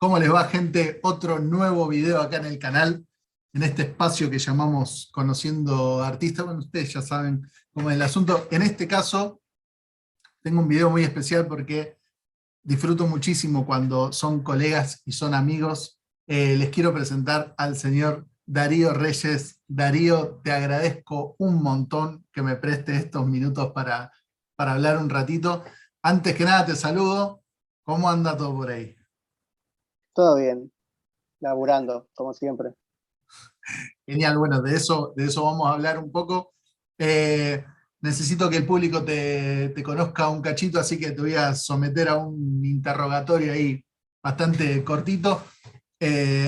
¿Cómo les va, gente? Otro nuevo video acá en el canal, en este espacio que llamamos Conociendo Artistas. Bueno, ustedes ya saben cómo es el asunto. En este caso, tengo un video muy especial porque disfruto muchísimo cuando son colegas y son amigos. Les quiero presentar al señor Darío Reyes. Darío, te agradezco un montón que me prestes estos minutos para hablar un ratito. Antes que nada, te saludo. ¿Cómo anda todo por ahí? Todo bien, laburando, como siempre. Genial, bueno, de eso vamos a hablar un poco. Eh, Necesito que el público te conozca un cachito, así que te voy a someter a un interrogatorio ahí bastante cortito.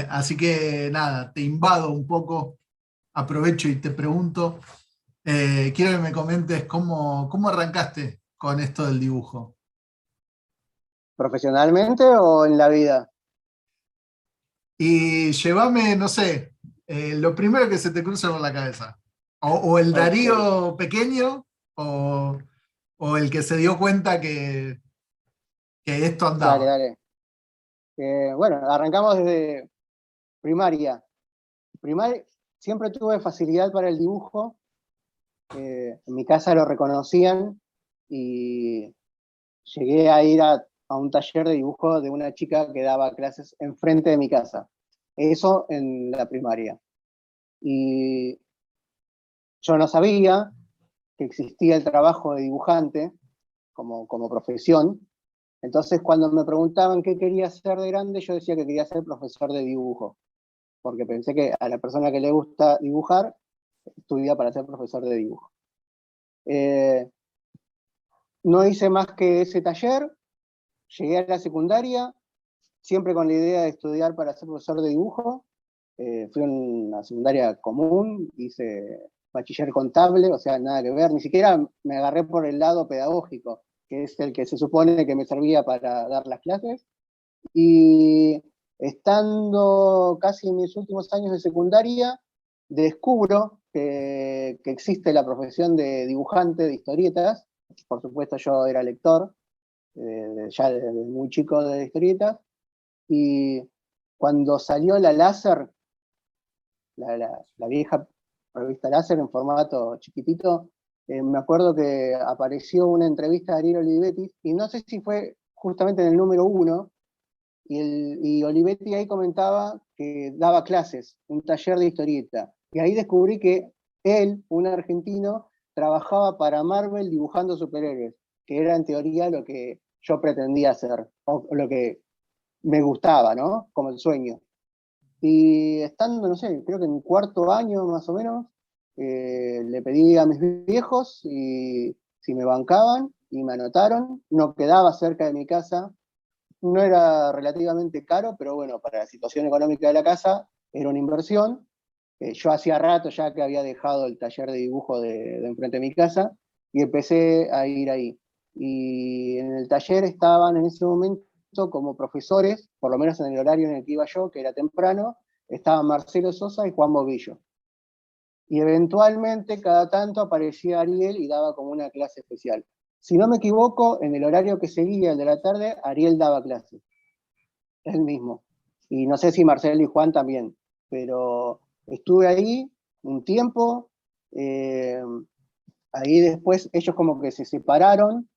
Así que nada, te invado un poco, aprovecho y te pregunto. Quiero que me comentes cómo arrancaste con esto del dibujo. ¿Profesionalmente o en la vida? Y llévame, no sé, lo primero que se te cruza por la cabeza. O el Ok, Darío pequeño, o, o el que se dio cuenta que esto dale, andaba. dale. Bueno, arrancamos desde primaria. Primaria, siempre tuve facilidad para el dibujo. En mi casa lo reconocían y llegué a ir a un taller de dibujo de una chica que daba clases enfrente de mi casa. Eso en la primaria. Y yo no sabía que existía el trabajo de dibujante como profesión. Entonces, cuando me preguntaban qué quería ser de grande, yo decía que quería ser profesor de dibujo, porque pensé que a la persona que le gusta dibujar, estudia para ser profesor de dibujo. Eh, no hice más que ese taller, llegué a la secundaria, siempre con la idea de estudiar para ser profesor de dibujo. Fui a una secundaria común, hice bachiller contable, o sea, nada que ver, ni siquiera me agarré por el lado pedagógico, que es el que se supone que me servía para dar las clases. Y estando casi en mis últimos años de secundaria, descubro que existe la profesión de dibujante de historietas. Por supuesto, yo era lector, ya desde muy chico de historietas. Y cuando salió la láser, la vieja revista láser en formato chiquitito, me acuerdo que apareció una entrevista de Ariel Olivetti, y no sé si fue justamente en el número 1, y Olivetti ahí comentaba que daba clases, un taller de historieta. Y ahí descubrí que él, un argentino, trabajaba para Marvel dibujando superhéroes, que era en teoría lo que yo pretendía hacer, o lo que me gustaba, ¿no? Como el sueño. Y estando, no sé, creo que en cuarto año más o menos, le pedí a mis viejos y si me bancaban y me anotaron. No quedaba cerca de mi casa, no era relativamente caro, pero bueno, para la situación económica de la casa era una inversión. Yo hacía rato ya que había dejado el taller de dibujo de enfrente de mi casa y empecé a ir ahí. Y en el taller estaban en ese momento como profesores, por lo menos en el horario en el que iba yo, que era temprano, estaban Marcelo Sosa y Juan Bobillo. Y eventualmente cada tanto aparecía Ariel y daba como una clase especial. Si no me equivoco, en el horario que seguía, el de la tarde, Ariel daba clase, él mismo. Y no sé si Marcelo y Juan también, pero estuve ahí un tiempo. eh, Ahí después ellos como que se separaron.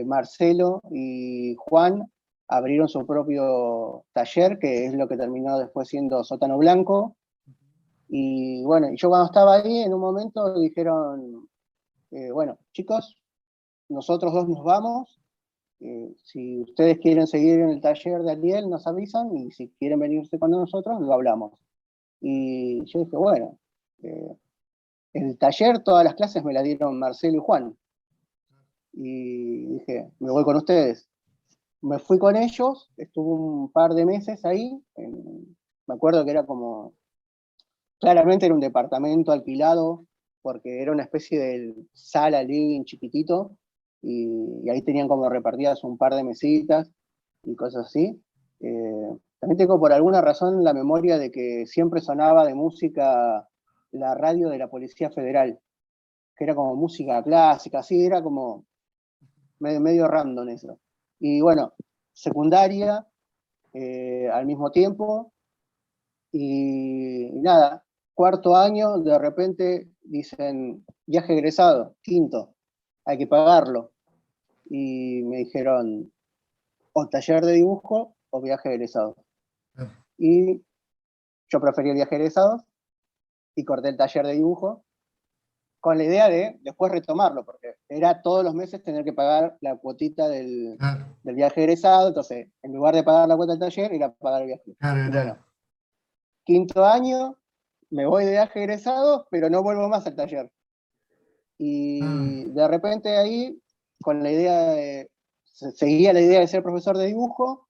Marcelo y Juan abrieron su propio taller, que es lo que terminó después siendo Sótano Blanco. Y bueno, yo cuando estaba ahí, en un momento dijeron, bueno, chicos, nosotros dos nos vamos. Si ustedes quieren seguir en el taller de Ariel, nos avisan, y si quieren venirse con nosotros, lo hablamos. Y yo dije, bueno, el taller, todas las clases me las dieron Marcelo y Juan. Y dije, me voy con ustedes. Me fui con ellos, estuve un par de meses ahí. Me acuerdo que era como, claramente era un departamento alquilado, porque era una especie de sala, living chiquitito, y ahí tenían como repartidas un par de mesitas y cosas así. También tengo por alguna razón la memoria de que siempre sonaba de música la radio de la Policía Federal, que era como música clásica, así, era como medio random eso. Y bueno, secundaria, al mismo tiempo, y nada, cuarto año, de repente dicen, viaje egresado, quinto, hay que pagarlo. Y me dijeron, o taller de dibujo o viaje egresado. Y yo preferí el viaje egresado y corté el taller de dibujo con la idea de después retomarlo, porque era todos los meses tener que pagar la cuotita Claro, del viaje egresado, entonces en lugar de pagar la cuota del taller, era pagar el viaje. claro, Y bueno, era. quinto año, me voy de viaje egresado, pero no vuelvo más al taller. Ah, Y de repente ahí, con la idea de, seguía la idea de ser profesor de dibujo,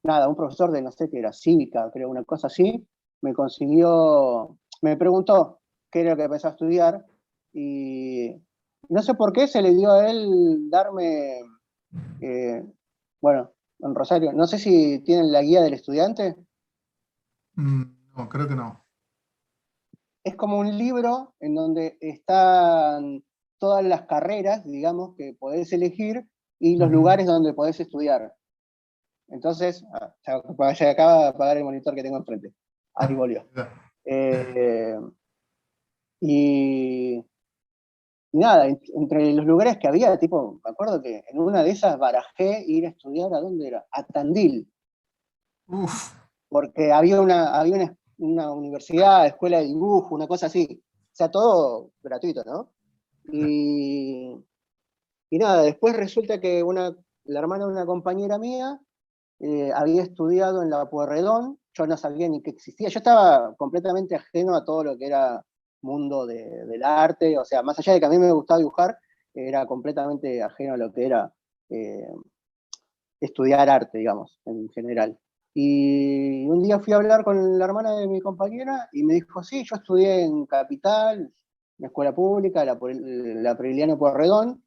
nada, un profesor de no sé qué era, cívica, creo, una cosa así, me consiguió, me preguntó qué era lo que pensaba estudiar, y no sé por qué se le dio a él darme, eh, bueno, en Rosario, no sé si tienen la guía del estudiante, mm, no, creo que no. es como un libro en donde están todas las carreras, digamos, que podés elegir y los Ujú, lugares donde podés estudiar. Entonces, se acaba de apagar el monitor que tengo enfrente. Ahí volvió. ya. Eh, y, y nada, entre los lugares que había, tipo, me acuerdo que en una de esas barajé ir a estudiar, ¿a dónde era? A Tandil, Uf, porque había una universidad, escuela de dibujo, una cosa así. O sea, todo gratuito, ¿no? Y, y nada, después resulta que la hermana de una compañera mía había estudiado en la Pueyrredón, yo no sabía ni que existía, yo estaba completamente ajeno a todo lo que era mundo del arte, o sea, más allá de que a mí me gustaba dibujar, era completamente ajeno a lo que era eh, estudiar arte, digamos, en general. Y un día fui a hablar con la hermana de mi compañera y me dijo, sí, yo estudié en Capital, una escuela pública, la Priliano Pueyrredón,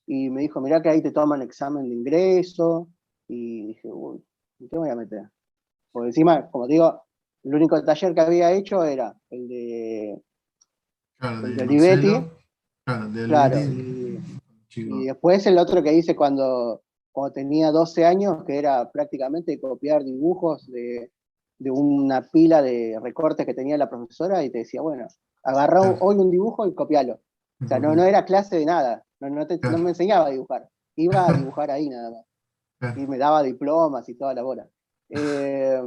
y me dijo, mirá que ahí te toman examen de ingreso, y dije, uy, ¿en qué me voy a meter? Porque encima, como te digo, el único taller que había hecho era claro, el de de Olivetti, Marcelo, claro, de claro, Olivetti, y chico. después el otro que hice cuando tenía 12 años, que era prácticamente copiar dibujos de una pila de recortes que tenía la profesora y te decía, bueno, agarrá Claro, hoy un dibujo y copialo. O sea, no era clase de nada, no me claro, enseñaba a dibujar, iba a dibujar ahí nada más. claro. Y me daba diplomas y toda la bola. Eh,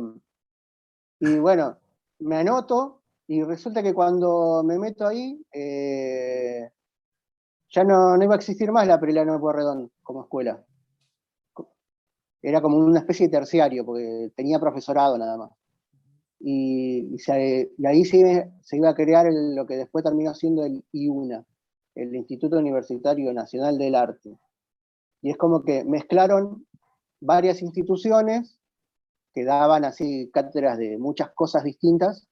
y bueno, me anoto y resulta que cuando me meto ahí, ya no iba a existir más la Priliano Pueyrredón como escuela. Era como una especie de terciario, porque tenía profesorado nada más. Y ahí se iba a crear lo que después terminó siendo el IUNA, el Instituto Universitario Nacional del Arte. Y es como que mezclaron varias instituciones que daban así cátedras de muchas cosas distintas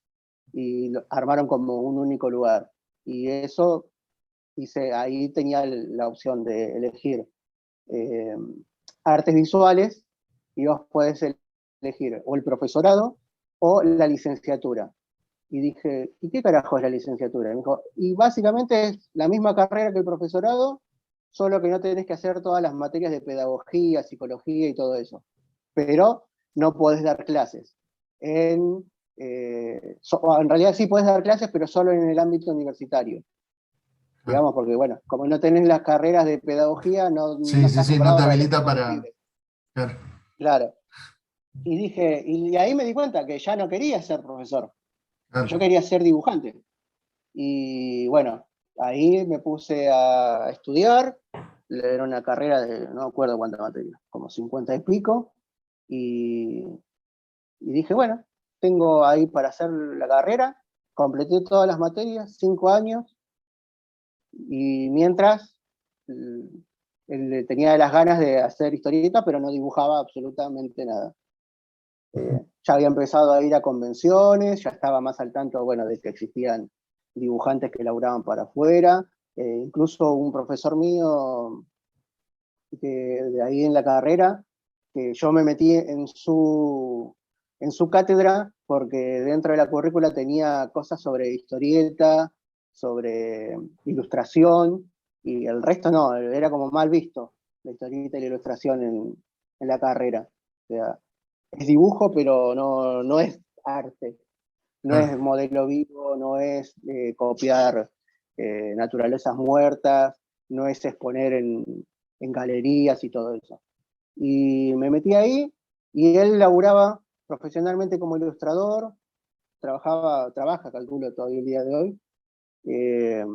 y lo armaron como un único lugar. Y eso, ahí tenía la opción de elegir eh, artes visuales y vos podés elegir o el profesorado o la licenciatura. Y dije, ¿y qué carajo es la licenciatura? Y me dijo, y básicamente es la misma carrera que el profesorado, solo que no tenés que hacer todas las materias de pedagogía, psicología y todo eso. Pero no podés dar clases. En realidad sí podés dar clases, pero solo en el ámbito universitario. Claro. Digamos, porque bueno, como no tenés las carreras de pedagogía, no Sí, sí, estás sí, no preparado te para los habilita tiempos para. libres. Claro, Claro. Y dije, y ahí me di cuenta que ya no quería ser profesor, que yo claro. quería ser dibujante. Y bueno, ahí me puse a estudiar, era una carrera de, no me acuerdo cuántas materias, como 50 y pico, y, y dije, bueno, tengo ahí para hacer la carrera, completé todas las materias, 5 años, y mientras tenía las ganas de hacer historieta, pero no dibujaba absolutamente nada. Ya había empezado a ir a convenciones, ya estaba más al tanto, bueno, de que existían dibujantes que laburaban para afuera, incluso un profesor mío de ahí en la carrera, que yo me metí en su cátedra porque dentro de la currícula tenía cosas sobre historieta, sobre ilustración, y el resto no, era como mal visto, la historieta y la ilustración en la carrera. O sea, es dibujo, pero no es arte, no es modelo vivo, no es copiar naturalezas muertas, no es exponer en galerías y todo eso. Y me metí ahí y él laburaba profesionalmente como ilustrador, trabaja, calculo, todavía el día de hoy, eh,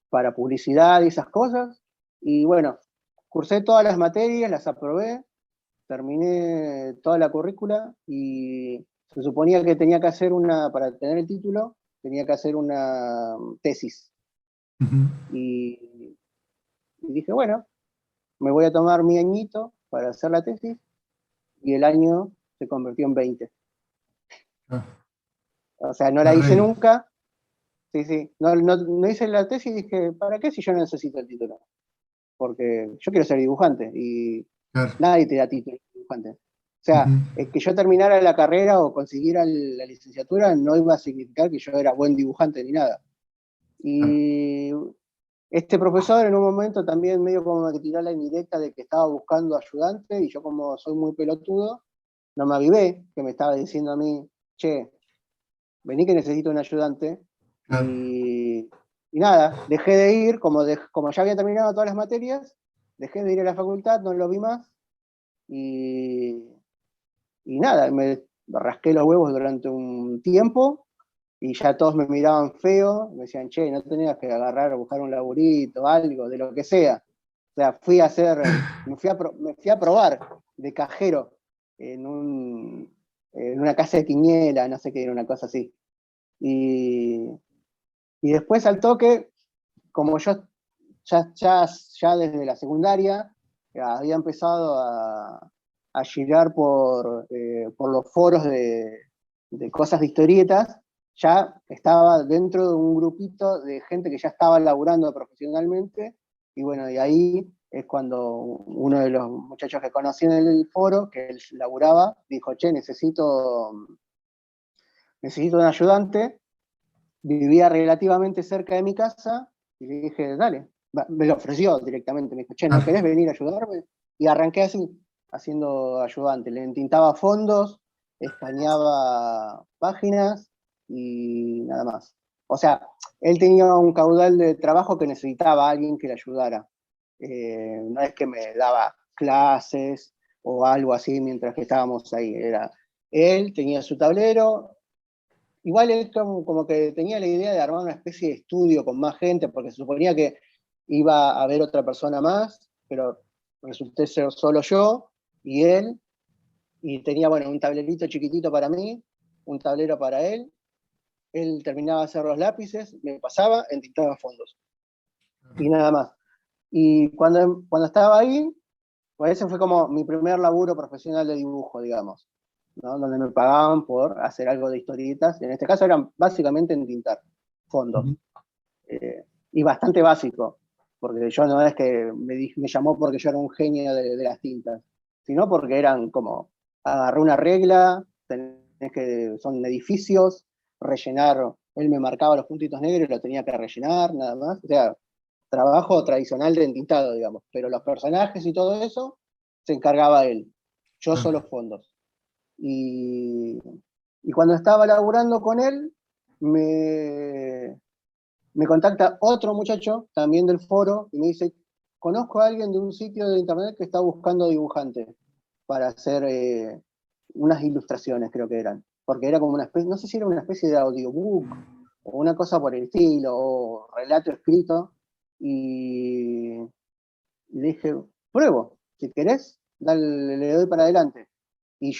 para publicidad y esas cosas. Y bueno, cursé todas las materias, las aprobé, terminé toda la currícula y se suponía que tenía que hacer para tener el título, tenía que hacer una tesis. Ujú. Y dije, bueno, me voy a tomar mi añito para hacer la tesis y el año se convirtió en 20. Ah, O sea, no de la hice rey. nunca. Sí, sí. No hice la tesis y dije, ¿para qué si yo no necesito el título? Porque yo quiero ser dibujante y Claro. nadie te da título de dibujante. O sea, Ujú. que yo terminara la carrera o consiguiera la licenciatura no iba a significar que yo era buen dibujante ni nada. Claro. Y este profesor en un momento también medio como me tiró la indirecta de que estaba buscando ayudante y yo como soy muy pelotudo, no me avivé, que me estaba diciendo a mí, che, vení que necesito un ayudante. Claro. Y nada, dejé de ir, como ya había terminado todas las materias, dejé de ir a la facultad, no lo vi más. Y, y nada, me rasqué los huevos durante un tiempo y ya todos me miraban feo, me decían, che, no tenías que agarrar, buscar un laburito, algo, de lo que sea. O sea, me fui a probar de cajero en, en una casa de Quiniela, no sé qué, era una cosa así. Y, y después al toque, como yo ya desde la secundaria había empezado a girar por los foros de cosas de historietas, ya estaba dentro de un grupito de gente que ya estaba laburando profesionalmente, y bueno, y ahí es cuando uno de los muchachos que conocí en el foro, que él laburaba, dijo, che, necesito un ayudante, vivía relativamente cerca de mi casa, y le dije, dale, me lo ofreció directamente, me dijo, che, ¿no Claro. querés venir a ayudarme? Y arranqué así, haciendo ayudante, le entintaba fondos, escaneaba páginas y nada más. O sea, él tenía un caudal de trabajo que necesitaba a alguien que le ayudara. No es que me daba clases o algo así mientras que estábamos ahí, él tenía su tablero. Igual él como que tenía la idea de armar una especie de estudio con más gente, porque se suponía que iba a haber otra persona más, pero resulté ser solo yo y él, y tenía, bueno, un tablerito chiquitito para mí, un tablero para él terminaba de hacer los lápices, me pasaba, entintaba fondos, y nada más. Y cuando estaba ahí, pues ese fue como mi primer laburo profesional de dibujo, digamos, ¿no? Donde me pagaban por hacer algo de historietas. En este caso eran básicamente entintar fondos. Ujú. Y bastante básico, porque yo no es que me llamó porque yo era un genio de las tintas, sino porque eran como agarré una regla, son edificios, rellenar, él me marcaba los puntitos negros y lo tenía que rellenar, nada más. O sea, trabajo tradicional de entintado, digamos, pero los personajes y todo eso se encargaba él. Yo Claro. solo fondos. Y, y cuando estaba laburando con él, me contacta otro muchacho, también del foro, y me dice, conozco a alguien de un sitio de internet que está buscando dibujantes para hacer unas ilustraciones, creo que eran. Porque era como una especie, no sé si era una especie de audiobook o una cosa por el estilo, o relato escrito. Y le dije, pruebo, si querés, dale, le doy para adelante. Y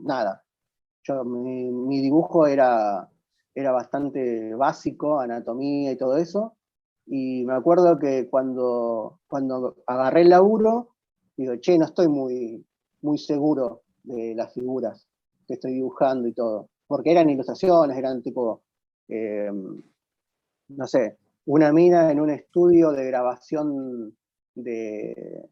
nada, mi dibujo era bastante básico, anatomía y todo eso. Y me acuerdo que cuando agarré el laburo, digo, che, no estoy muy seguro de las figuras que estoy dibujando y todo. Porque eran ilustraciones, eran tipo, eh, no sé, una mina en un estudio de grabación de,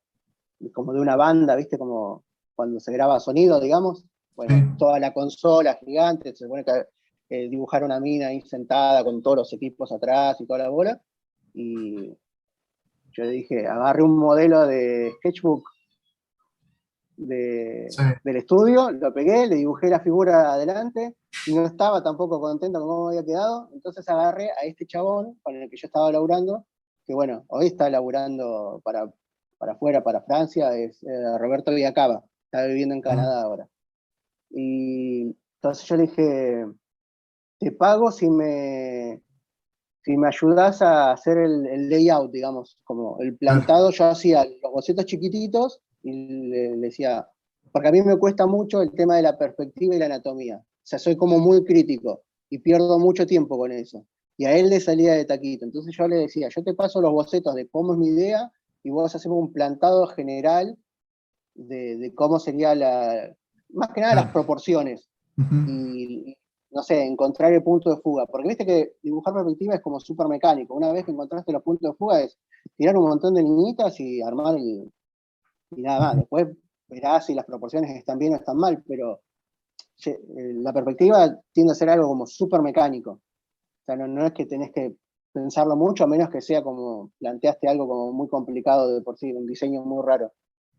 como de una banda, ¿viste? Como cuando se graba sonido, digamos. Sí. Bueno, toda la consola gigante, se supone que dibujar una mina ahí sentada con todos los equipos atrás y toda la bola. Y yo le dije, agarré un modelo de sketchbook Sí. del estudio, lo pegué, le dibujé la figura adelante, y no estaba tampoco contento con cómo había quedado, entonces agarré a este chabón con el que yo estaba laburando, que bueno, hoy está laburando para afuera, para Francia, es Roberto Villacaba, está viviendo en Canadá ahora. Y entonces yo le dije, te pago si me ayudás a hacer el layout, digamos, como el plantado. Yo hacía los bocetos chiquititos y le decía, porque a mí me cuesta mucho el tema de la perspectiva y la anatomía. O sea, soy como muy crítico y pierdo mucho tiempo con eso. Y a él le salía de taquito. Entonces yo le decía, yo te paso los bocetos de cómo es mi idea y vos hacemos un plantado general de cómo sería más que nada las proporciones. Y no sé, encontrar el punto de fuga. Porque viste que dibujar perspectiva es como súper mecánico. Una vez que encontraste los puntos de fuga es tirar un montón de liñitas y armar y nada más. Después verás si las proporciones están bien o están mal, pero la perspectiva tiende a ser algo como súper mecánico. O sea, no es que tenés que pensarlo mucho, a menos que sea como planteaste algo como muy complicado de por sí, un diseño muy raro.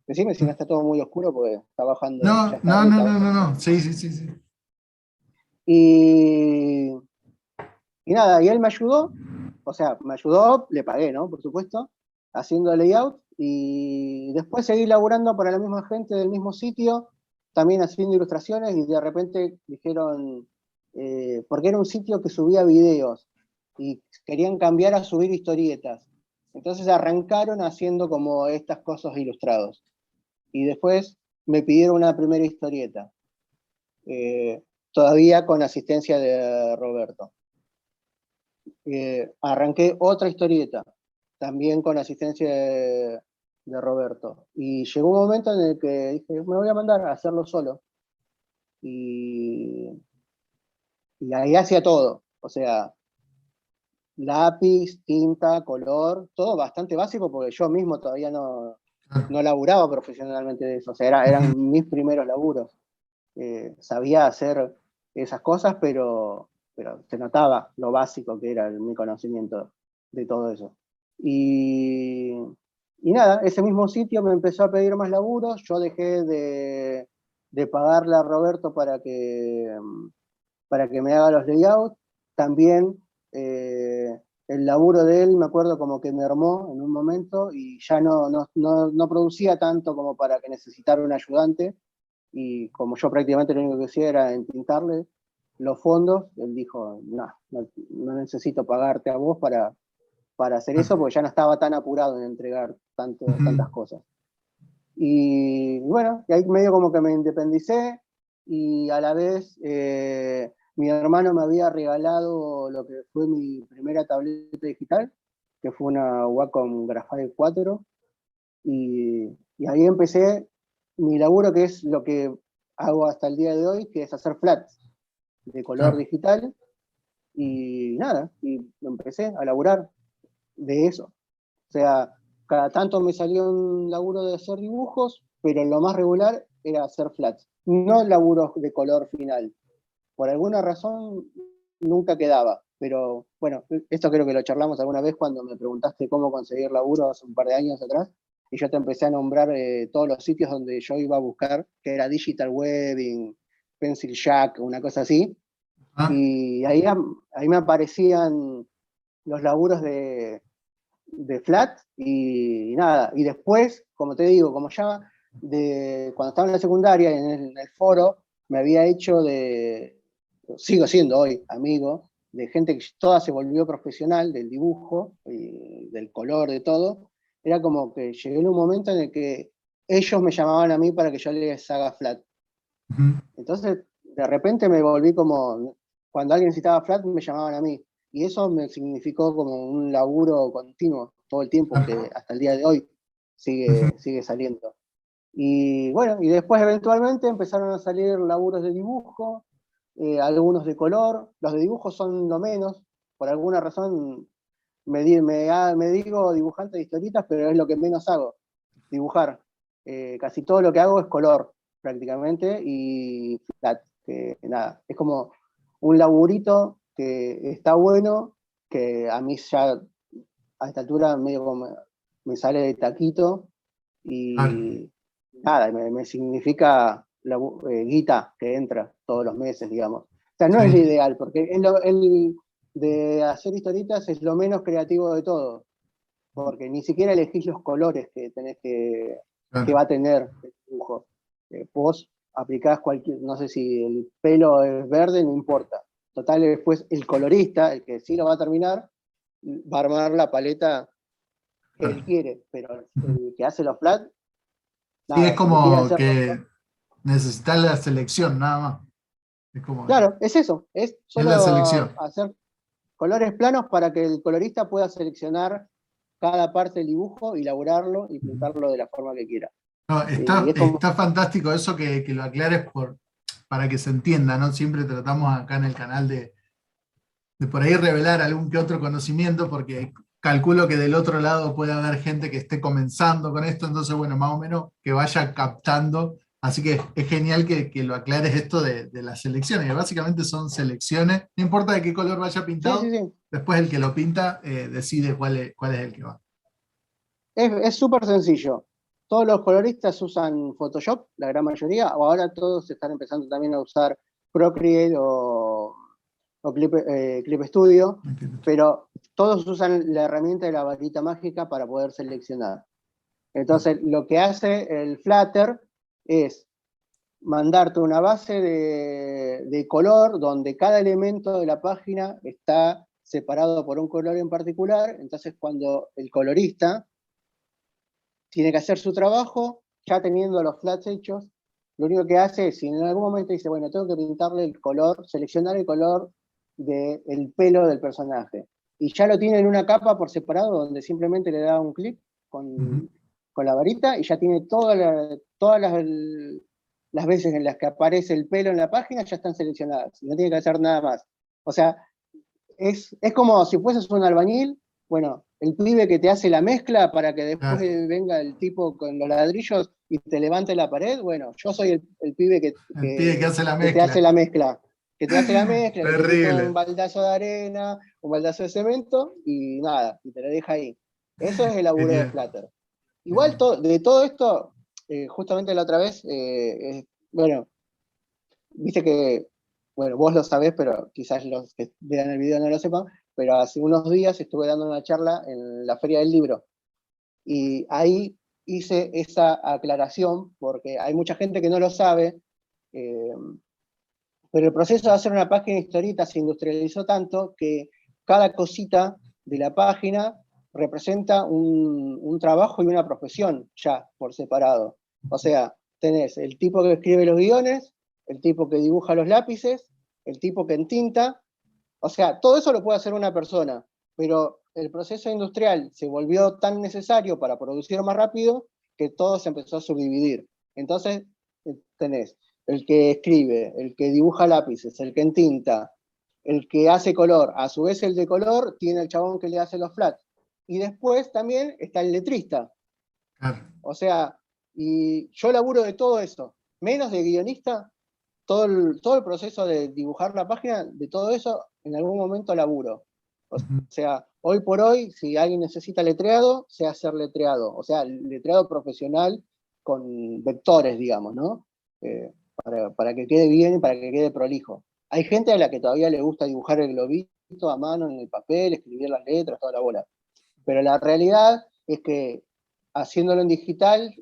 Decime si no está todo muy oscuro, porque está bajando, ya No, está no, no, ahorita no, abajo. no, no. Sí, sí, sí, sí. Y, y nada, y él me ayudó, o sea, me ayudó, le pagué, ¿no? Por supuesto, haciendo layout, y después seguí laburando para la misma gente del mismo sitio, también haciendo ilustraciones, y de repente dijeron, porque era un sitio que subía videos, y querían cambiar a subir historietas. Entonces arrancaron haciendo como estas cosas ilustrados. Y después me pidieron una primera historieta, eh, todavía con asistencia de Roberto. Arranqué otra historieta, también con asistencia de Roberto. Y llegó un momento en el que dije, me voy a mandar a hacerlo solo. Y, y ahí hacía todo. O sea, lápiz, tinta, color, todo bastante básico porque yo mismo todavía no laburaba profesionalmente de eso. O sea, eran mis primeros laburos. Sabía hacer esas cosas, pero se notaba lo básico que era mi conocimiento de todo eso. Y, y nada, ese mismo sitio me empezó a pedir más laburos, yo dejé de pagarle a Roberto para que me haga los layouts. También el laburo de él, me acuerdo como que me armó en un momento y ya no producía tanto como para que necesitara un ayudante, y como yo prácticamente lo único que hacía era entintarle los fondos, él dijo, no necesito pagarte a vos para hacer eso, porque ya no estaba tan apurado en entregar tantas cosas. Y bueno, y ahí medio como que me independicé, y a la vez mi hermano me había regalado lo que fue mi primera tableta digital, que fue una Wacom Graphite 4, y ahí empecé mi laburo, que es lo que hago hasta el día de hoy, que es hacer flats de color Claro. digital, y nada, y empecé a laburar de eso. O sea, cada tanto me salió un laburo de hacer dibujos, pero lo más regular era hacer flats, no laburos de color final. Por alguna razón nunca quedaba, pero bueno, esto creo que lo charlamos alguna vez cuando me preguntaste cómo conseguir laburo hace un par de años atrás, y yo te empecé a nombrar todos los sitios donde yo iba a buscar, que era Digital Webbing, Pencil Jack, una cosa así, Ah, y ahí me aparecían los laburos de flat, y nada, y después, como te digo, como ya cuando estaba en la secundaria, en el foro, me había hecho sigo siendo hoy amigo, de gente que toda se volvió profesional del dibujo, y del color, de todo. Era como que llegué en un momento en el que ellos me llamaban a mí para que yo les haga flat. Entonces, de repente me volví como, cuando alguien necesitaba flat, me llamaban a mí. Y eso me significó como un laburo continuo todo el tiempo, que hasta el día de hoy sigue saliendo. Y bueno, y después eventualmente empezaron a salir laburos de dibujo, algunos de color. Los de dibujo son lo menos, por alguna razón me digo dibujante de historietas, pero es lo que menos hago, dibujar. Casi todo lo que hago es color, prácticamente, y flat, que nada, es como un laburito que está bueno, que a mí ya a esta altura medio como me sale de taquito, claro. y nada, me significa la guita que entra todos los meses, digamos. O sea, no es lo Sí, ideal, porque el de hacer historietas es lo menos creativo de todo, porque ni siquiera elegís los colores que tenés que va claro. a tener el dibujo. Vos aplicás cualquier, no sé si el pelo es verde, no importa. Total, después el colorista, el que sí lo va a terminar, va a armar la paleta que él Claro. quiere, pero Ujú. el que hace los flat, Sí, es nada, si lo quiere como hacer los que necesitas la selección, nada más. Es como, claro, es eso, es es la solo selección. hacer colores planos para que el colorista pueda seleccionar cada parte del dibujo y elaborarlo y Ujú. pintarlo de la forma que quiera. No, Y está, es como, está fantástico eso que lo aclares para que se entienda, ¿no? Siempre tratamos acá en el canal de por ahí revelar algún que otro conocimiento, porque calculo que del otro lado puede haber gente que esté comenzando con esto, entonces, bueno, más o menos que vaya captando. Así que es genial que lo aclares esto de las selecciones, que básicamente son selecciones, no importa de qué color vaya sí, sí, pintado, sí. después el que lo pinta decide cuál es el que va. Es súper sencillo. Todos los coloristas usan Photoshop, la gran mayoría, o ahora todos están empezando también a usar Procreate o Clip Studio, pero todos usan la herramienta de la varita mágica para poder seleccionar. Entonces, lo que hace el Flutter es mandarte una base de color donde cada elemento de la página está separado por un color en particular. Entonces, cuando el colorista tiene que hacer su trabajo, ya teniendo los flats hechos, lo único que hace es, si en algún momento dice, bueno, tengo que pintarle el color, seleccionar el color del pelo del personaje. Y ya lo tiene en una capa por separado, donde simplemente le da un clic Ujú. con la varita y ya tiene todas las veces en las que aparece el pelo en la página, ya están seleccionadas. Y no tiene que hacer nada más. O sea, es como si fueses un albañil, bueno, el pibe que te hace la mezcla para que después Claro, venga el tipo con los ladrillos y te levante la pared, bueno, yo soy el pibe el pibe que hace la que te hace mezcla. la mezcla, que te hace la mezcla, que te mete un Terrible. baldazo de arena, un baldazo de cemento y nada, y te lo deja ahí. Eso es el laburo de Genial, Flutter. Igual genial. de todo esto, justamente la otra vez, bueno, viste que, bueno, vos lo sabés, pero quizás los que vean el video no lo sepan, pero hace unos días estuve dando una charla en la Feria del Libro y ahí hice esa aclaración porque hay mucha gente que no lo sabe, eh, pero el proceso de hacer una página de historietas se industrializó tanto que cada cosita de la página representa un trabajo y una profesión ya por separado. O sea, tenés el tipo que escribe los guiones, el tipo que dibuja los lápices, el tipo que entinta. O sea, todo eso lo puede hacer una persona, pero el proceso industrial se volvió tan necesario para producir más rápido que todo se empezó a subdividir. Entonces, tenés el que escribe, el que dibuja lápices, el que entinta, el que hace color. A su vez, el de color tiene el chabón que le hace los flats. Y después también está el letrista. Claro. O sea, y yo laburo de todo eso, menos de guionista, todo el proceso de dibujar la página, de todo eso, en algún momento laburo. O Ujú. sea, hoy por hoy, si alguien necesita letreado, sé hacer letreado. O sea, letreado profesional con vectores, digamos, ¿no? Para que quede bien y para que quede prolijo. Hay gente a la que todavía le gusta dibujar el globito a mano en el papel, escribir las letras, toda la bola. Pero la realidad es que haciéndolo en digital,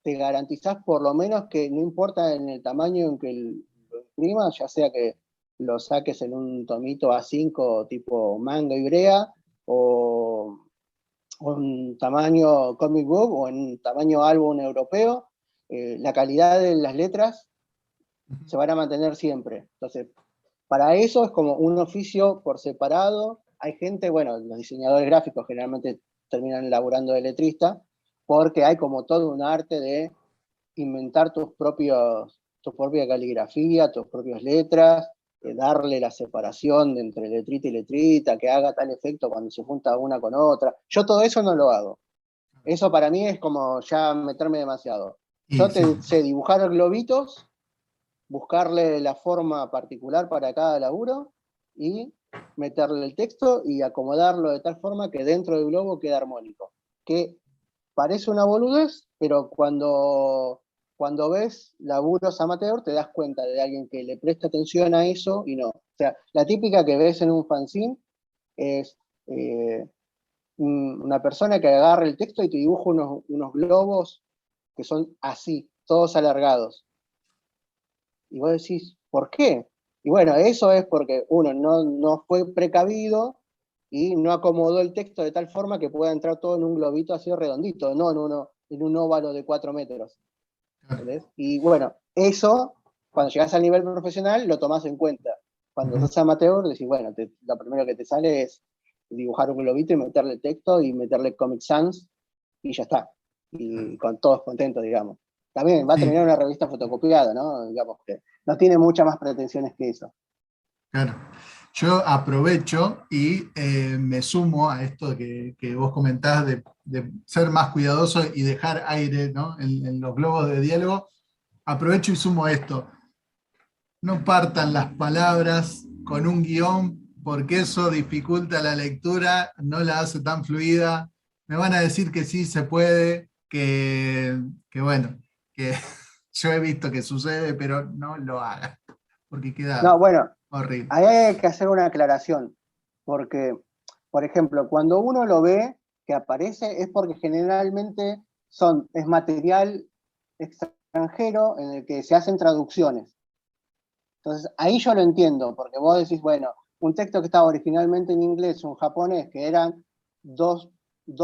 te garantizás por lo menos que no importa en el tamaño en que lo imprimas, ya sea que lo saques en un tomito A5 tipo manga y brea, o en tamaño comic book, o en tamaño álbum europeo, la calidad de las letras se van a mantener siempre. Entonces, para eso es como un oficio por separado. Hay gente, bueno, los diseñadores gráficos generalmente terminan laburando de letrista, porque hay como todo un arte de inventar tu propia caligrafía, tus propias letras, darle la separación de entre letrita y letrita, que haga tal efecto cuando se junta una con otra. Yo todo eso no lo hago. Eso para mí es como ya meterme demasiado. Y Yo sí, te sé dibujar globitos, buscarle la forma particular para cada laburo y meterle el texto y acomodarlo de tal forma que dentro del globo quede armónico. Que parece una boludez, pero cuando cuando ves laburos amateur te das cuenta de alguien que le presta atención a eso y no. O sea, la típica que ves en un fanzine es una persona que agarra el texto y te dibuja unos globos que son así, todos alargados. Y vos decís, ¿por qué? Y bueno, eso es porque uno no fue precavido y no acomodó el texto de tal forma que pueda entrar todo en un globito así redondito, no en un óvalo de 4 metros. ¿Entendés? Y bueno, eso, cuando llegas al nivel profesional, lo tomás en cuenta. Cuando sos amateur, decís, bueno, lo primero que te sale es dibujar un globito y meterle texto y meterle Comic Sans y ya está. Y con todos contentos, digamos. También va a Sí, terminar una revista fotocopiada, ¿no? Digamos que no tiene muchas más pretensiones que eso. claro. Yo aprovecho y me sumo a esto que vos comentás de ser más cuidadoso y dejar aire, ¿no? En los globos de diálogo. Aprovecho y sumo esto. No partan las palabras con un guión porque eso dificulta la lectura, no la hace tan fluida. Me van a decir que sí se puede, que bueno, que yo he visto que sucede, pero no lo hagan, porque No, queda bueno, horrible. ahí hay que hacer una aclaración, porque, por ejemplo, cuando uno lo ve que aparece es porque generalmente es material extranjero en el que se hacen traducciones. Entonces, ahí yo lo entiendo, porque vos decís, bueno, un texto que estaba originalmente en inglés o en japonés, que eran dos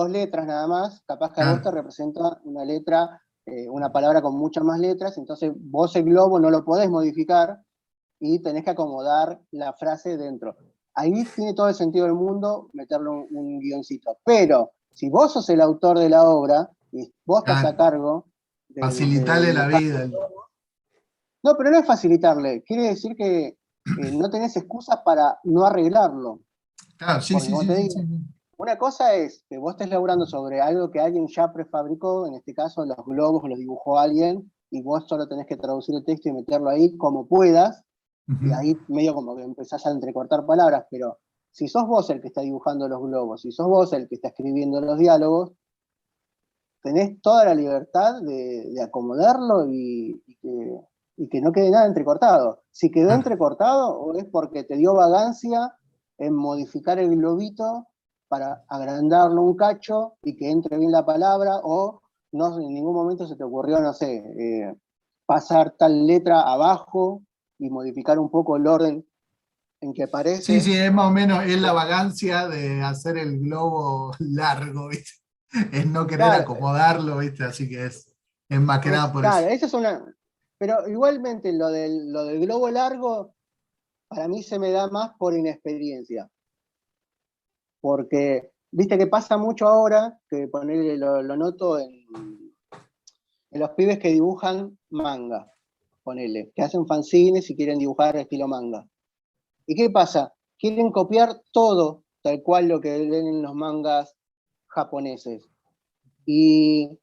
letras nada más, capaz que a vos te Claro, representa una letra, una palabra con muchas más letras, entonces vos el globo no lo podés modificar y tenés que acomodar la frase dentro. Ahí tiene todo el sentido del mundo meterle un guioncito. Pero si vos sos el autor de la obra y vos estás a claro. cargo de Facilitarle la dibujar, vida. no, pero no es facilitarle, quiere decir que no tenés excusas para no arreglarlo. Claro, sí, Porque sí, como sí, te sí, sí. digo, una cosa es que vos estés laburando sobre algo que alguien ya prefabricó, en este caso los globos los dibujó alguien, y vos solo tenés que traducir el texto y meterlo ahí como puedas, y Ujú. ahí medio como que empezás a entrecortar palabras, pero si sos vos el que está dibujando los globos, si sos vos el que está escribiendo los diálogos, tenés toda la libertad de acomodarlo y que no quede nada entrecortado. Si quedó Claro. entrecortado, o es porque te dio vagancia en modificar el globito para agrandarlo un cacho y que entre bien la palabra, o no en ningún momento se te ocurrió, no sé, pasar tal letra abajo y modificar un poco el orden en que Sí, aparece. sí, es más o menos, es la vagancia de hacer el globo largo, ¿viste? Es no querer Claro, acomodarlo, ¿viste? Así que es más que nada por eso. claro, esa es una. Pero igualmente lo del globo largo, para mí se me da más por inexperiencia. Porque, viste que pasa mucho ahora, que ponerle lo noto en los pibes que dibujan manga, ponele, que hacen fanzines y quieren dibujar estilo manga. ¿Y qué pasa? Quieren copiar todo tal cual lo que leen en los mangas japoneses. Y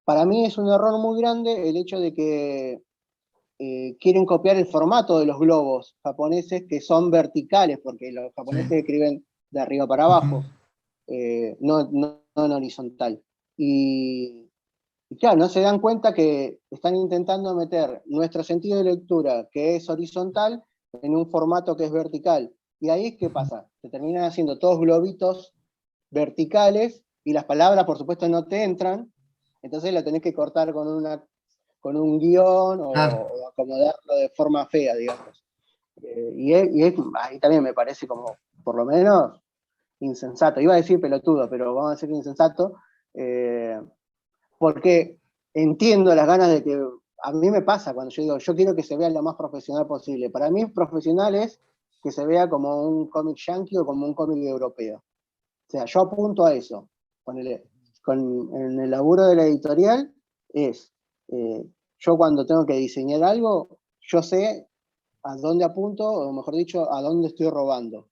para mí es un error muy grande el hecho de que quieren copiar el formato de los globos japoneses que son verticales, porque los Sí. japoneses escriben de arriba para Ujú. abajo, no en horizontal. Y claro, no se dan cuenta que están intentando meter nuestro sentido de lectura, que es horizontal, en un formato que es vertical. Y ahí, ¿qué pasa? Se terminan haciendo todos globitos verticales y las palabras, por supuesto, no te entran, entonces la tenés que cortar con un guión Claro. o acomodarlo de forma fea, digamos. Ahí también me parece como, por lo menos, insensato. Iba a decir pelotudo, pero vamos a decir insensato, porque entiendo las ganas de que, a mí me pasa cuando yo digo, yo quiero que se vea lo más profesional posible. Para mí profesional es que se vea como un cómic yankee o como un cómic europeo. O sea, yo apunto a eso. Ponele, en el laburo de la editorial es, eh, yo cuando tengo que diseñar algo, yo sé a dónde apunto, o mejor dicho, a dónde estoy robando.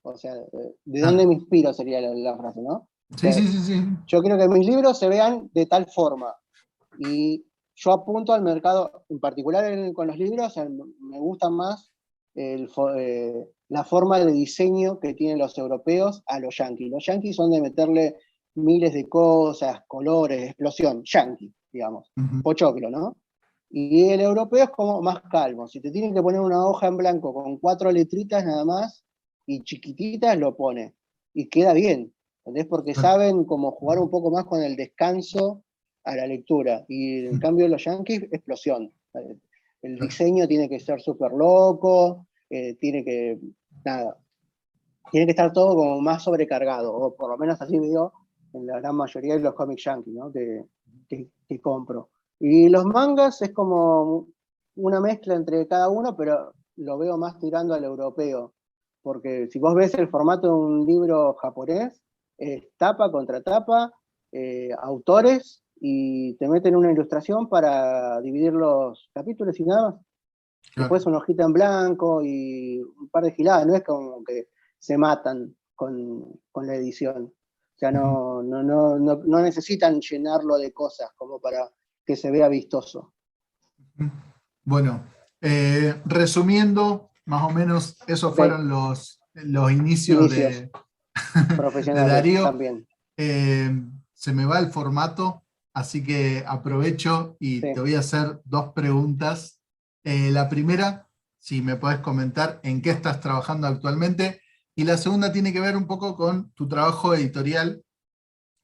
O sea, de dónde Claro. me inspiro sería la frase, ¿no? O Sí, sea, sí, sí, sí. yo quiero que mis libros se vean de tal forma. Y yo apunto al mercado, en particular con los libros, me gusta más la forma de diseño que tienen los europeos a los yanquis. Los yanquis son de meterle miles de cosas, colores, explosión, yanqui, digamos, Ujú. pochoclo, ¿no? Y el europeo es como más calmo. Si te tienen que poner una hoja en blanco con 4 letritas nada más, y chiquititas, lo pone. Y queda bien, ¿entendés? Porque saben cómo jugar un poco más con el descanso a la lectura. Y en cambio los yankees, explosión. El diseño tiene que ser súper loco, tiene que, nada, tiene que estar todo como más sobrecargado, o por lo menos así veo en la gran mayoría de los cómics yankees, ¿no? que compro. Y los mangas es como una mezcla entre cada uno, pero lo veo más tirando al europeo, porque si vos ves el formato de un libro japonés, es tapa contra tapa, autores, y te meten una ilustración para dividir los capítulos y nada más. Claro. Después una hojita en blanco y un par de giladas, no es como que se matan con la edición. O sea, no necesitan llenarlo de cosas como para que se vea vistoso. Bueno, resumiendo, más o menos esos Ok, fueron los inicios inicios de profesionales Darío. también. Se me va el formato, así que aprovecho y te Sí. voy a hacer dos preguntas. La primera, si me puedes comentar en qué estás trabajando actualmente, y la segunda tiene que ver un poco con tu trabajo editorial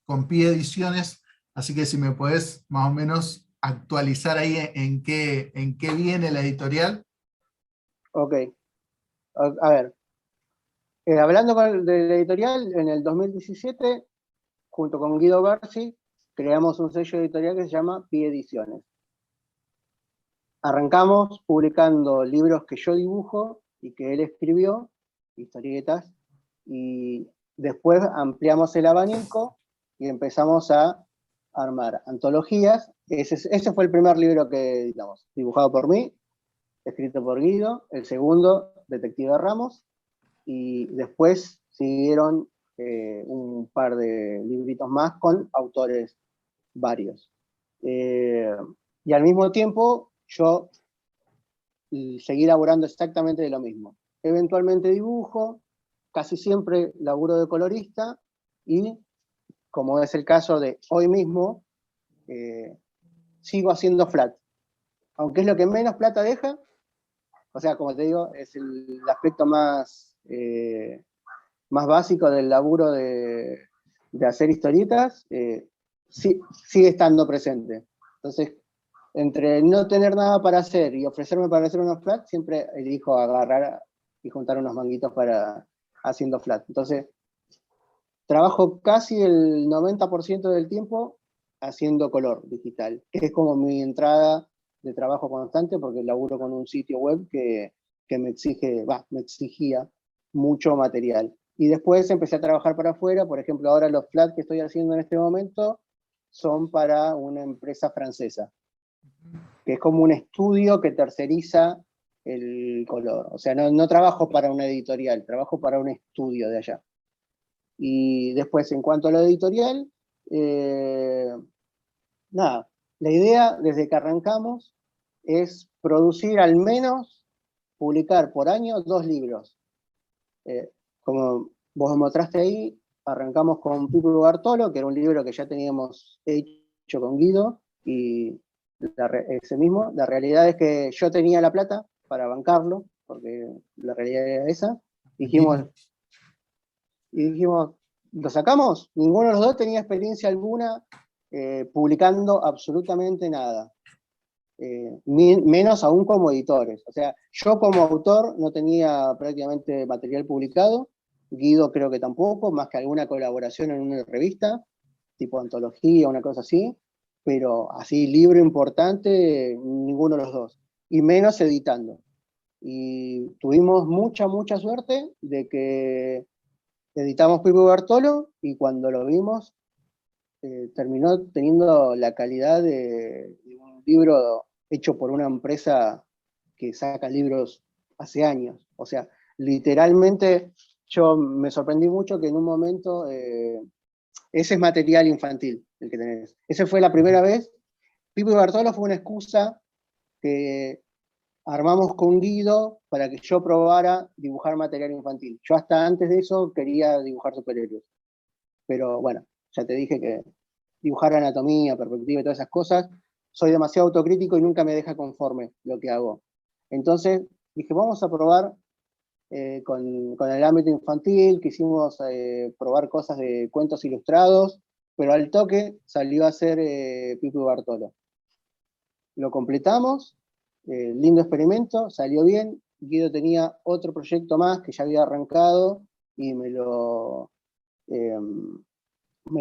con Pi Ediciones, así que si me puedes más o menos actualizar ahí en qué viene la editorial. Ok, a ver. Hablando de la editorial, en el 2017, junto con Guido Garci, creamos un sello editorial que se llama Pi Ediciones. Arrancamos publicando libros que yo dibujo y que él escribió, historietas, y después ampliamos el abanico y empezamos a armar antologías. Ese fue el primer libro que editamos, dibujado por mí, escrito por Guido, el segundo, Detective Ramos, y después siguieron un par de libritos más con autores varios. Y al mismo tiempo yo seguí laburando exactamente de lo mismo. Eventualmente dibujo, casi siempre laburo de colorista, y como es el caso de hoy mismo, sigo haciendo flat. Aunque es lo que menos plata deja, o sea, como te digo, es el aspecto más básico del laburo de hacer historietas, sí, sigue estando presente. Entonces, entre no tener nada para hacer y ofrecerme para hacer unos flats, siempre elijo agarrar y juntar unos manguitos para haciendo flat. Entonces, trabajo casi el 90% del tiempo haciendo color digital, que es como mi entrada de trabajo constante, porque laburo con un sitio web que me exigía mucho material. Y después empecé a trabajar para afuera, por ejemplo, ahora los flats que estoy haciendo en este momento son para una empresa francesa, que es como un estudio que terceriza el color. O sea, no trabajo para una editorial, trabajo para un estudio de allá. Y después, en cuanto a lo editorial, nada, la idea desde que arrancamos es producir al menos, publicar por año 2 libros. Como vos mostraste ahí, arrancamos con Pipo Bartolo, que era un libro que ya teníamos hecho con Guido, y ese mismo, la realidad es que yo tenía la plata para bancarlo, porque la realidad era esa. Dijimos, ¿lo sacamos? Ninguno de los dos tenía experiencia alguna publicando absolutamente nada. Menos aún como editores. O sea, yo como autor no tenía prácticamente material publicado, Guido creo que tampoco, más que alguna colaboración en una revista, tipo antología, una cosa así, pero así libro importante, ninguno de los dos, y menos editando. Y tuvimos mucha suerte de que editamos Pipo Bartolo, y cuando lo vimos, terminó teniendo la calidad de un libro hecho por una empresa que saca libros hace años. O sea, literalmente yo me sorprendí mucho que en un momento, ese es material infantil el que tenés. Esa fue la primera vez. Pipo y Bartolo fue una excusa que armamos con Guido para que yo probara dibujar material infantil. Yo hasta antes de eso quería dibujar superhéroes. Pero bueno, ya te dije que dibujar anatomía, perspectiva y todas esas cosas soy demasiado autocrítico y nunca me deja conforme lo que hago. Entonces dije, vamos a probar con el ámbito infantil, quisimos probar cosas de cuentos ilustrados, pero al toque salió a ser Pipo y Bartolo. Lo completamos, lindo experimento, salió bien. Guido tenía otro proyecto más que ya había arrancado y me lo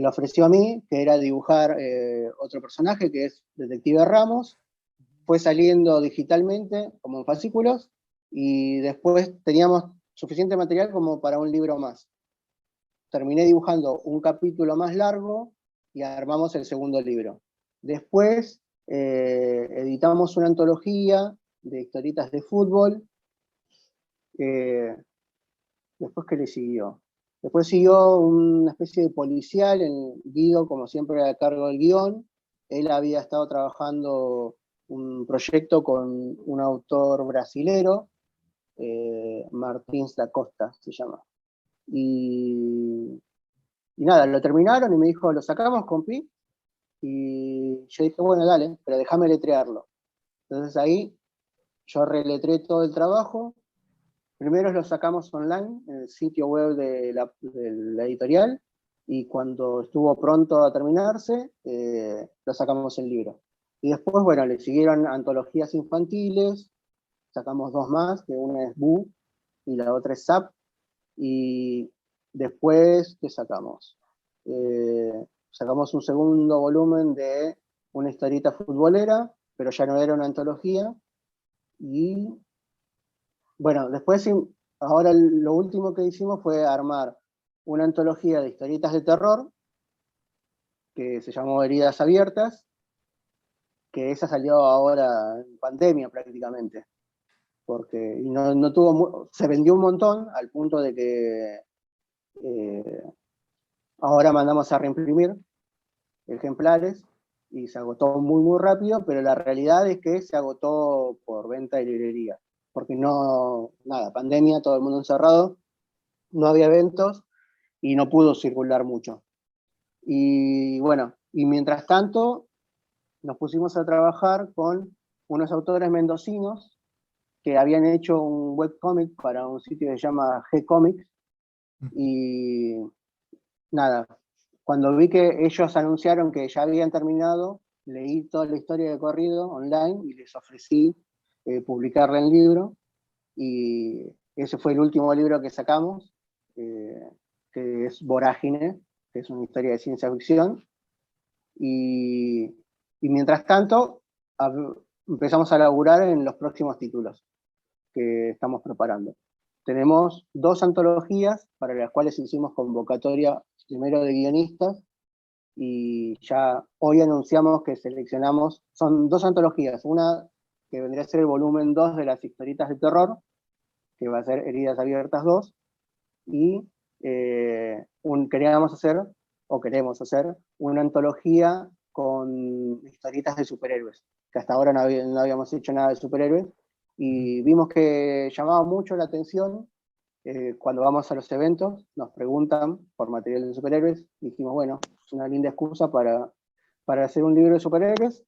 ofreció a mí, que era dibujar otro personaje, que es Detective Ramos. Fue saliendo digitalmente, como en fascículos, y después teníamos suficiente material como para un libro más. Terminé dibujando un capítulo más largo y armamos el segundo libro. Después editamos una antología de historietas de fútbol. Después, ¿qué le siguió? Después siguió una especie de policial, en Guido, como siempre, a cargo del guión. Él había estado trabajando un proyecto con un autor brasilero, Martins da Costa se llama. Y nada, lo terminaron y me dijo, ¿lo sacamos, compi? Y yo dije, bueno, dale, pero déjame letrearlo. Entonces ahí yo reletré todo el trabajo. Primero lo sacamos online en el sitio web de la editorial, y cuando estuvo pronto a terminarse, lo sacamos en libro. Y después, bueno, le siguieron antologías infantiles, sacamos 2 más, que una es Boo y la otra es Zap, y después, ¿qué sacamos? Sacamos un segundo volumen de una historieta futbolera, pero ya no era una antología, y bueno, después, ahora lo último que hicimos fue armar una antología de historietas de terror, que se llamó Heridas Abiertas, que esa salió ahora en pandemia prácticamente, porque y no tuvo, se vendió un montón al punto de que ahora mandamos a reimprimir ejemplares y se agotó muy muy rápido, pero la realidad es que se agotó por venta de librería, porque no, nada, pandemia, todo el mundo encerrado, no había eventos y no pudo circular mucho. Y bueno, y mientras tanto nos pusimos a trabajar con unos autores mendocinos que habían hecho un webcomic para un sitio que se llama G-Comics, y nada, cuando vi que ellos anunciaron que ya habían terminado, leí toda la historia de corrido online y les ofrecí publicarla en libro, y ese fue el último libro que sacamos, que es Vorágine, que es una historia de ciencia ficción, y mientras tanto empezamos a laburar en los próximos títulos que estamos preparando. Tenemos 2 antologías para las cuales hicimos convocatoria primero de guionistas, y ya hoy anunciamos que seleccionamos, son 2 antologías, una que vendría a ser el volumen 2 de las historietas de terror, que va a ser Heridas Abiertas 2, y queremos hacer una antología con historietas de superhéroes, que hasta ahora no habíamos hecho nada de superhéroes, y vimos que llamaba mucho la atención. Cuando vamos a los eventos nos preguntan por material de superhéroes, y dijimos, bueno, es una linda excusa para hacer un libro de superhéroes,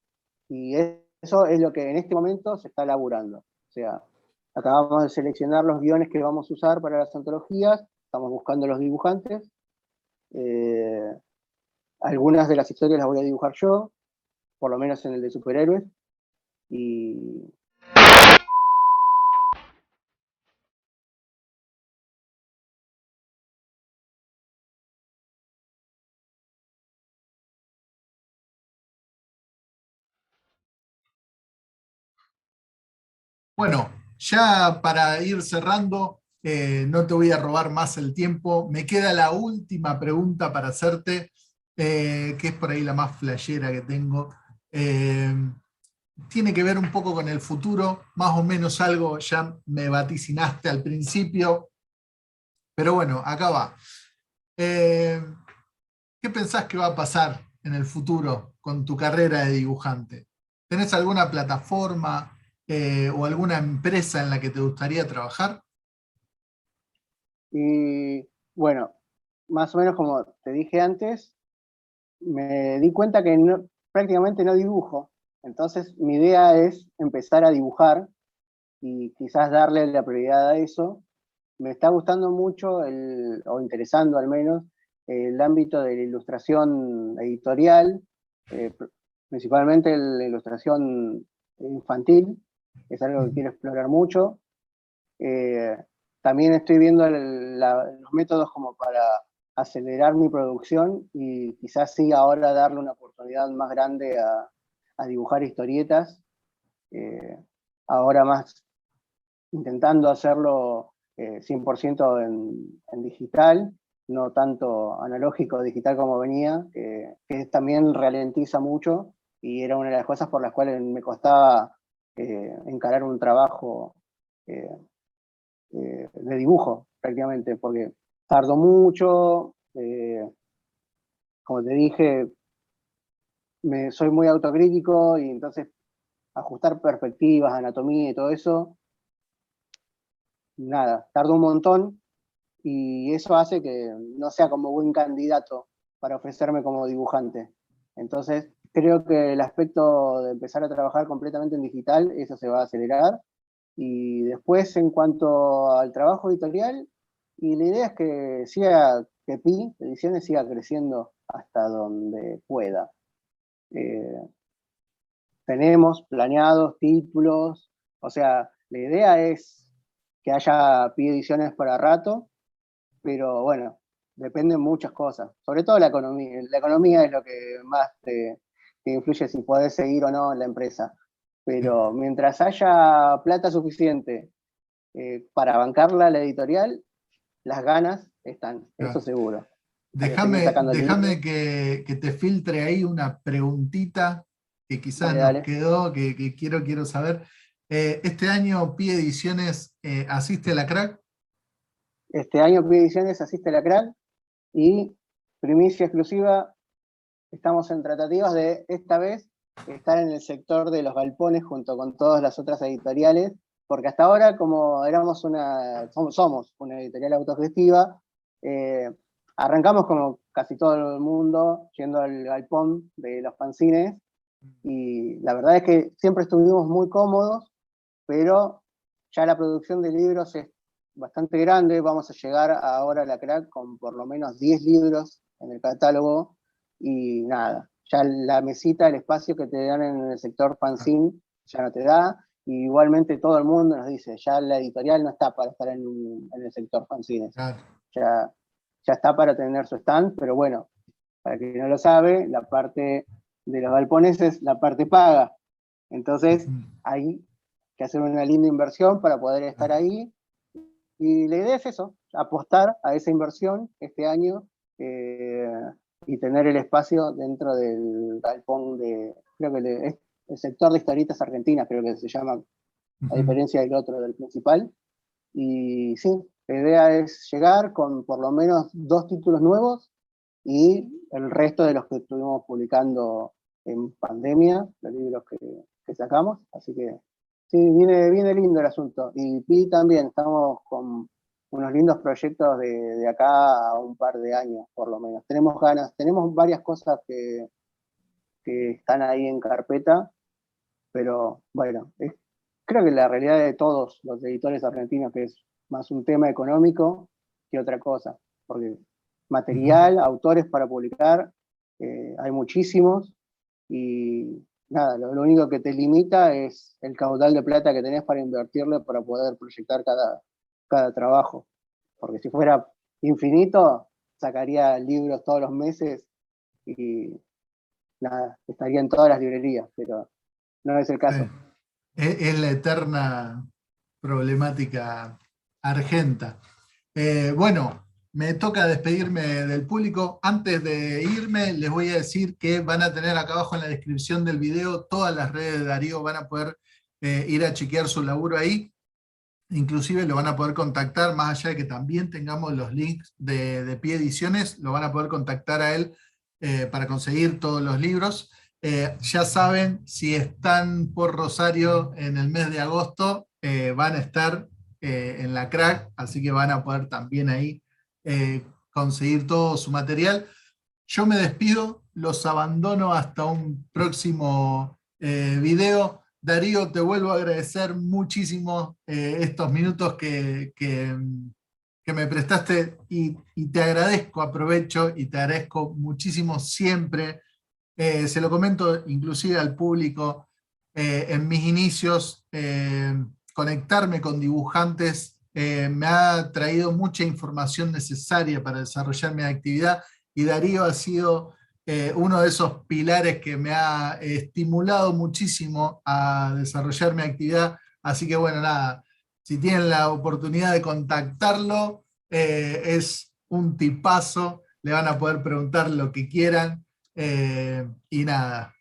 y eso es lo que en este momento se está laburando. O sea, acabamos de seleccionar los guiones que vamos a usar para las antologías, estamos buscando los dibujantes, algunas de las historias las voy a dibujar yo, por lo menos en el de superhéroes, y Bueno, ya para ir cerrando, no te voy a robar más el tiempo. Me queda la última pregunta para hacerte, que es por ahí la más flashera que tengo. Tiene que ver un poco con el futuro, más o menos algo ya me vaticinaste al principio, pero bueno, acá va. Eh, ¿Qué pensás que va a pasar en el futuro con tu carrera de dibujante? ¿Tenés alguna plataforma o alguna empresa en la que te gustaría trabajar? bueno, más o menos como te dije antes, me di cuenta que prácticamente no dibujo. Entonces mi idea es empezar a dibujar y quizás darle la prioridad a eso. Me está gustando mucho, o interesando al menos, el ámbito de la ilustración editorial, eh, principalmente la ilustración infantil, es algo que quiero explorar mucho. Eh, También estoy viendo los métodos como para acelerar mi producción y quizás sí ahora darle una oportunidad más grande a dibujar historietas, eh, ahora más intentando hacerlo 100% en digital, no tanto analógico digital como venía, que también ralentiza mucho y era una de las cosas por las cuales me costaba encarar un trabajo eh, de dibujo prácticamente, porque tardó mucho, como te dije, soy muy autocrítico y entonces ajustar perspectivas, anatomía y todo eso, nada, tardó un montón y eso hace que no sea como buen candidato para ofrecerme como dibujante. Entonces, creo que el aspecto de empezar a trabajar completamente en digital, eso se va a acelerar. Y después, en cuanto al trabajo editorial, y la idea es que siga, que Pi Ediciones siga creciendo hasta donde pueda. Eh, Tenemos planeados títulos, o sea, la idea es que haya Pi Ediciones para rato, pero bueno, dependen muchas cosas, sobre todo la economía. La economía es lo que más te influye si podés seguir o no en la empresa. Pero mientras haya plata suficiente para bancarla la editorial, las ganas están, eso Claro. seguro. Para seguir Déjame, sacando déjame libros. que te filtre ahí una preguntita que quizás Dale, nos dale. quedó, que quiero saber. Este año Pi Ediciones asiste a la crack. Este año Pi Ediciones asiste a la CRAC y primicia exclusiva, estamos en tratativas de esta vez estar en el sector de los galpones junto con todas las otras editoriales, porque hasta ahora como somos una editorial autogestiva, eh, arrancamos como casi todo el mundo yendo al galpón de los fanzines y la verdad es que siempre estuvimos muy cómodos, pero ya la producción de libros es bastante grande, vamos a llegar ahora a la crack con por lo menos 10 libros en el catálogo y nada, ya la mesita, el espacio que te dan en el sector fanzine ya no te da, y igualmente todo el mundo nos dice, ya la editorial no está para estar en el sector fanzines, Claro. ya, ya está para tener su stand, pero bueno, para quien no lo sabe, la parte de los galpones es la parte paga, entonces hay que hacer una linda inversión para poder estar ahí. Y la idea es eso, apostar a esa inversión este año eh, y tener el espacio dentro del galpón creo que es el sector de historietas argentinas, creo que se llama, a diferencia del otro, del principal. Y sí, la idea es llegar con por lo menos 2 títulos nuevos y el resto de los que estuvimos publicando en pandemia, los libros que sacamos. Así que sí, viene lindo el asunto. Y Pi también, estamos con unos lindos proyectos de acá a un par de años, por lo menos. Tenemos ganas, tenemos varias cosas que están ahí en carpeta, pero bueno, creo que la realidad de todos los editores argentinos que es más un tema económico que otra cosa, porque material, autores para publicar, hay muchísimos y nada, lo único que te limita es el caudal de plata que tenés para invertirle para poder proyectar cada trabajo, porque si fuera infinito, sacaría libros todos los meses y nada, estaría en todas las librerías, pero no es el Sí. caso. Es la eterna problemática argenta. Bueno, me toca despedirme del público. Antes de irme, les voy a decir que van a tener acá abajo en la descripción del video todas las redes de Darío, van a poder ir a chequear su laburo ahí. Inclusive lo van a poder contactar, más allá de que también tengamos los links de Pi Ediciones, lo van a poder contactar a él para conseguir todos los libros. Ya saben, si están por Rosario en el mes de agosto, van a estar en la crack, así que van a poder también ahí conseguir todo su material. Yo me despido, los abandono hasta un próximo video. Darío, te vuelvo a agradecer muchísimo estos minutos que me prestaste y te agradezco, aprovecho y te agradezco muchísimo siempre. Se lo comento inclusive al público, en mis inicios, conectarme con dibujantes me ha traído mucha información necesaria para desarrollar mi actividad, y Darío ha sido uno de esos pilares que me ha estimulado muchísimo a desarrollar mi actividad. Así que bueno, nada, si tienen la oportunidad de contactarlo, es un tipazo, le van a poder preguntar lo que quieran, y nada,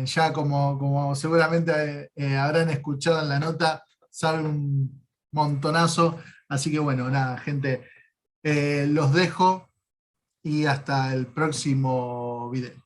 ya como seguramente habrán escuchado en la nota, sabe un montonazo. Así que bueno, nada, gente, los dejo y hasta el próximo video.